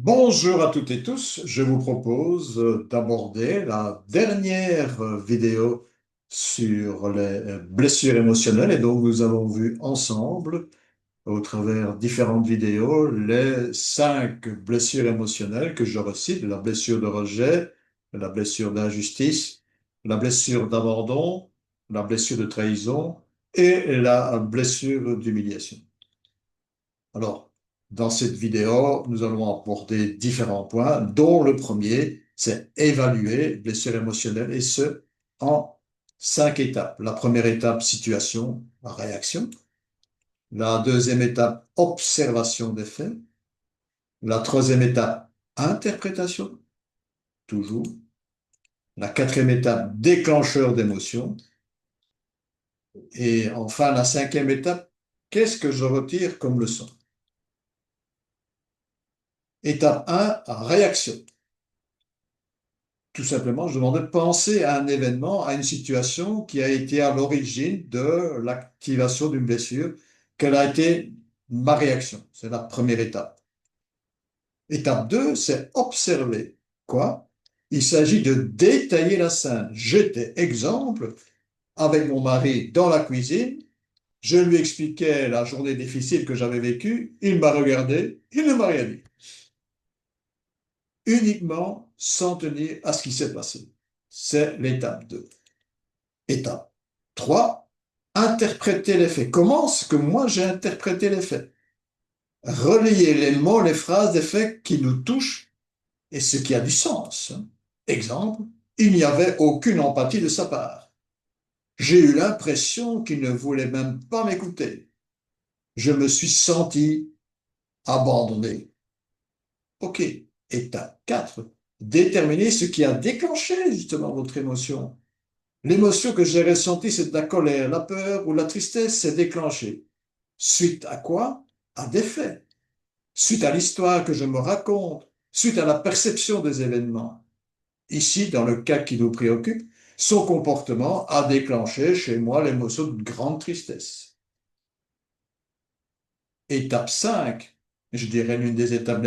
Bonjour à toutes et tous, je vous propose d'aborder la dernière vidéo sur les blessures émotionnelles et donc nous avons vu ensemble, au travers différentes vidéos, les 5 blessures émotionnelles que je recite: la blessure de rejet, la blessure d'injustice, la blessure d'abandon, la blessure de trahison et la blessure d'humiliation. Alors, dans cette vidéo, nous allons aborder différents points, dont le premier, c'est évaluer blessure émotionnelle, et ce, en 5 étapes. La première étape, situation, réaction. La deuxième étape, observation des faits. La troisième étape, interprétation, toujours. La quatrième étape, déclencheur d'émotions. Et enfin, la cinquième étape, qu'est-ce que je retire comme leçon? Étape 1, réaction. Tout simplement, je demandais de penser à un événement, à une situation qui a été à l'origine de l'activation d'une blessure. Quelle a été ma réaction? C'est la première étape. Étape 2, c'est observer. Quoi? Il s'agit de détailler la scène. J'étais, exemple, avec mon mari dans la cuisine. Je lui expliquais la journée difficile que j'avais vécue. Il m'a regardé. Il ne m'a rien dit. Uniquement s'en tenir à ce qui s'est passé. C'est l'étape 2. Étape 3, interpréter les faits. Comment est-ce que moi j'ai interprété les faits? Relier les mots, les phrases des faits qui nous touchent et ce qui a du sens. Exemple, il n'y avait aucune empathie de sa part. J'ai eu l'impression qu'il ne voulait même pas m'écouter. Je me suis senti abandonné. OK. Étape 4, déterminer ce qui a déclenché justement votre émotion. L'émotion que j'ai ressentie, c'est de la colère, la peur ou la tristesse s'est déclenchée. Suite à quoi? À des faits. Suite à l'histoire que je me raconte. Suite à la perception des événements. Ici, dans le cas qui nous préoccupe, son comportement a déclenché chez moi l'émotion de grande tristesse. Étape 5, je dirais l'une des étapes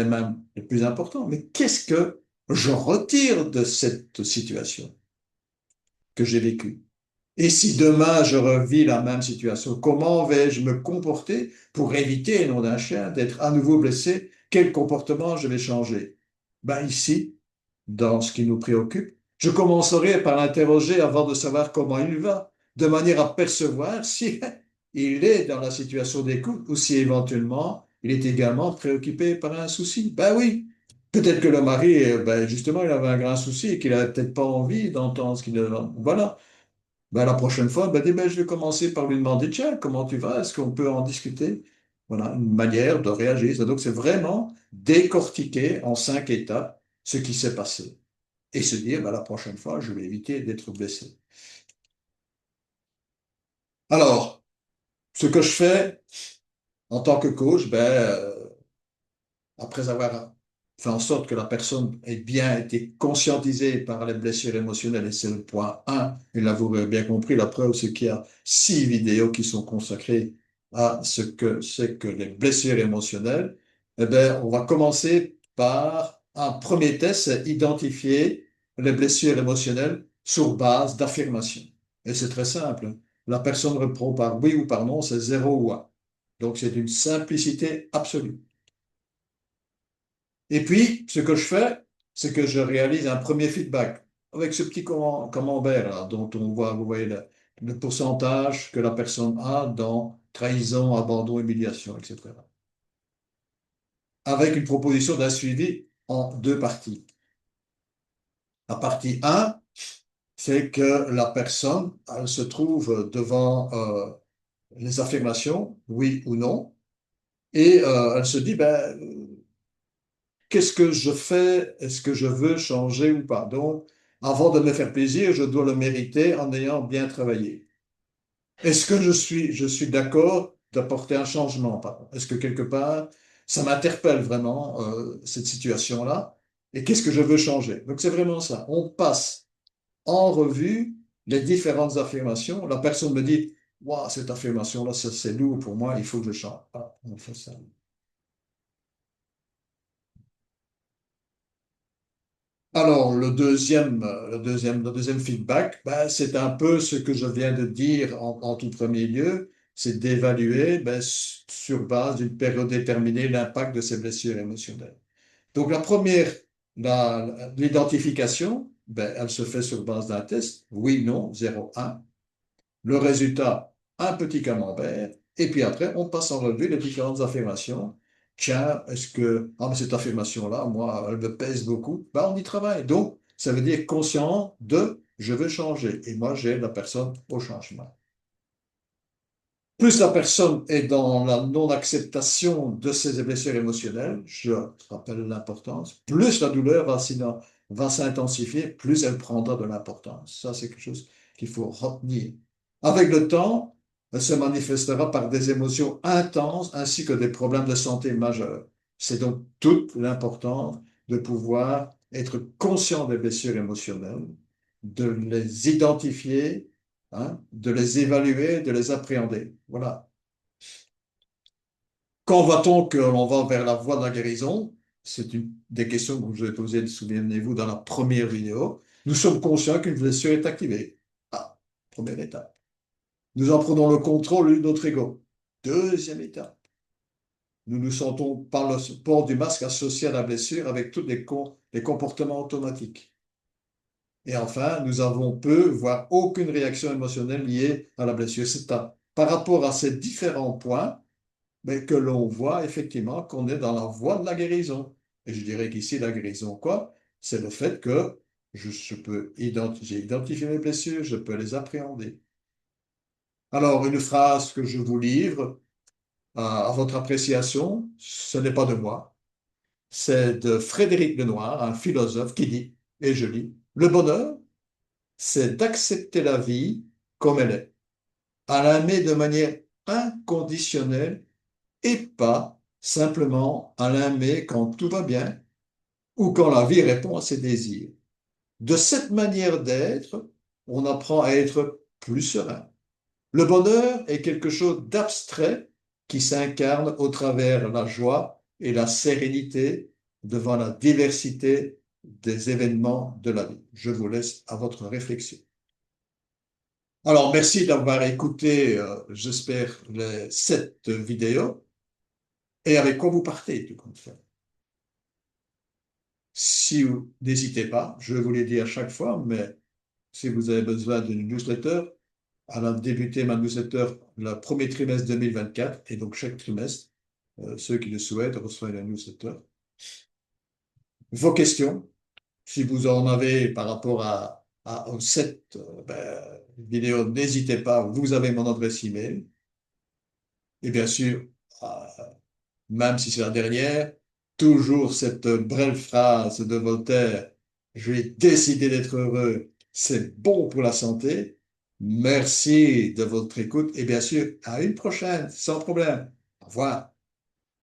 les plus importantes, mais qu'est-ce que je retire de cette situation que j'ai vécue? Et si demain je revis la même situation, comment vais-je me comporter pour éviter, nom d'un chien, d'être à nouveau blessé? Quel comportement je vais changer? Ben ici, dans ce qui nous préoccupe, je commencerai par l'interroger avant de savoir comment il va, de manière à percevoir si il est dans la situation d'écoute ou si éventuellement il est également préoccupé par un souci. Ben oui, peut-être que le mari, ben justement, il avait un grand souci et qu'il n'avait peut-être pas envie d'entendre ce qu'il avait. Voilà. Ben, la prochaine fois, je vais commencer par lui demander, tiens, comment tu vas? Est-ce qu'on peut en discuter? Voilà, une manière de réagir. Donc, c'est vraiment décortiquer en 5 étapes ce qui s'est passé et se dire, la prochaine fois, je vais éviter d'être blessé. Alors, ce que je fais en tant que coach, après avoir fait en sorte que la personne ait bien été conscientisée par les blessures émotionnelles, et c'est le point 1, et là vous avez bien compris, la preuve c'est qu'il y a 6 vidéos qui sont consacrées à ce que c'est que les blessures émotionnelles. On va commencer par un premier test, c'est identifier les blessures émotionnelles sur base d'affirmations. Et c'est très simple. La personne répond par oui ou par non, c'est 0 ou 1. Donc c'est une simplicité absolue. Et puis, ce que je fais, c'est que je réalise un premier feedback avec ce petit camembert là, dont on voit, vous voyez, le pourcentage que la personne a dans trahison, abandon, humiliation, etc. Avec une proposition d'un suivi en 2 parties. La partie 1, c'est que la personne, elle se trouve devant les affirmations, oui ou non, et elle se dit, qu'est-ce que je fais? Est-ce que je veux changer ou pas? Donc, avant de me faire plaisir, je dois le mériter en ayant bien travaillé. Est-ce que je suis d'accord d'apporter un changement? Pardon? Est-ce que quelque part, ça m'interpelle vraiment, cette situation-là? Et qu'est-ce que je veux changer? Donc, c'est vraiment ça. On passe en revue les différentes affirmations. La personne me dit, waouh, cette affirmation-là, c'est lourd pour moi, il faut que je change. Ah, on fait ça. Alors, le deuxième feedback, ben, c'est un peu ce que je viens de dire en tout premier lieu, c'est d'évaluer ben, sur base d'une période déterminée l'impact de ces blessures émotionnelles. Donc, la première, l'identification, ben, elle se fait sur base d'un test, oui, non, 0, 1. Le résultat, un petit camembert. Et puis après, on passe en revue les différentes affirmations. Tiens, est-ce que, ah, mais cette affirmation-là, moi, elle me pèse beaucoup. Ben, on y travaille. Donc, ça veut dire conscient de je veux changer. Et moi, j'ai la personne au changement. Plus la personne est dans la non-acceptation de ses blessures émotionnelles, je rappelle l'importance, plus la douleur va s'intensifier, plus elle prendra de l'importance. Ça, c'est quelque chose qu'il faut retenir. Avec le temps, elle se manifestera par des émotions intenses ainsi que des problèmes de santé majeurs. C'est donc toute l'importance de pouvoir être conscient des blessures émotionnelles, de les identifier, hein, de les évaluer, de les appréhender. Voilà. Quand va-t-on que l'on va vers la voie de la guérison? C'est une des questions que je vous ai posées, souvenez-vous, dans la première vidéo. Nous sommes conscients qu'une blessure est activée. Ah, première étape. Nous en prenons le contrôle de notre ego. Deuxième étape. Nous nous sentons par le port du masque associé à la blessure avec tous les comportements automatiques. Et enfin, nous avons peu, voire aucune réaction émotionnelle liée à la blessure. Par rapport à ces différents points, mais que l'on voit effectivement qu'on est dans la voie de la guérison. Et je dirais qu'ici, la guérison, quoi? C'est le fait que j'ai identifié mes blessures, je peux les appréhender. Alors, une phrase que je vous livre à votre appréciation, ce n'est pas de moi, c'est de Frédéric Lenoir, un philosophe qui dit, et je lis, le bonheur, c'est d'accepter la vie comme elle est, à l'aimer de manière inconditionnelle et pas simplement à l'aimer quand tout va bien ou quand la vie répond à ses désirs. De cette manière d'être, on apprend à être plus serein. Le bonheur est quelque chose d'abstrait qui s'incarne au travers la joie et la sérénité devant la diversité des événements de la vie. Je vous laisse à votre réflexion. Alors, merci d'avoir écouté, j'espère, cette vidéo. Et avec quoi vous partez, tout compte fait. Si vous n'hésitez pas, je vous l'ai dit à chaque fois, mais si vous avez besoin d'une newsletter, elle a débuté ma newsletter le premier trimestre 2024, et donc chaque trimestre, ceux qui le souhaitent reçoivent la newsletter. Vos questions, si vous en avez par rapport à cette vidéo, n'hésitez pas, vous avez mon adresse email. Et bien sûr, euh, même si c'est la dernière, toujours cette brève phrase de Voltaire, j'ai décidé d'être heureux, c'est bon pour la santé. Merci de votre écoute et bien sûr, à une prochaine, sans problème. Au revoir.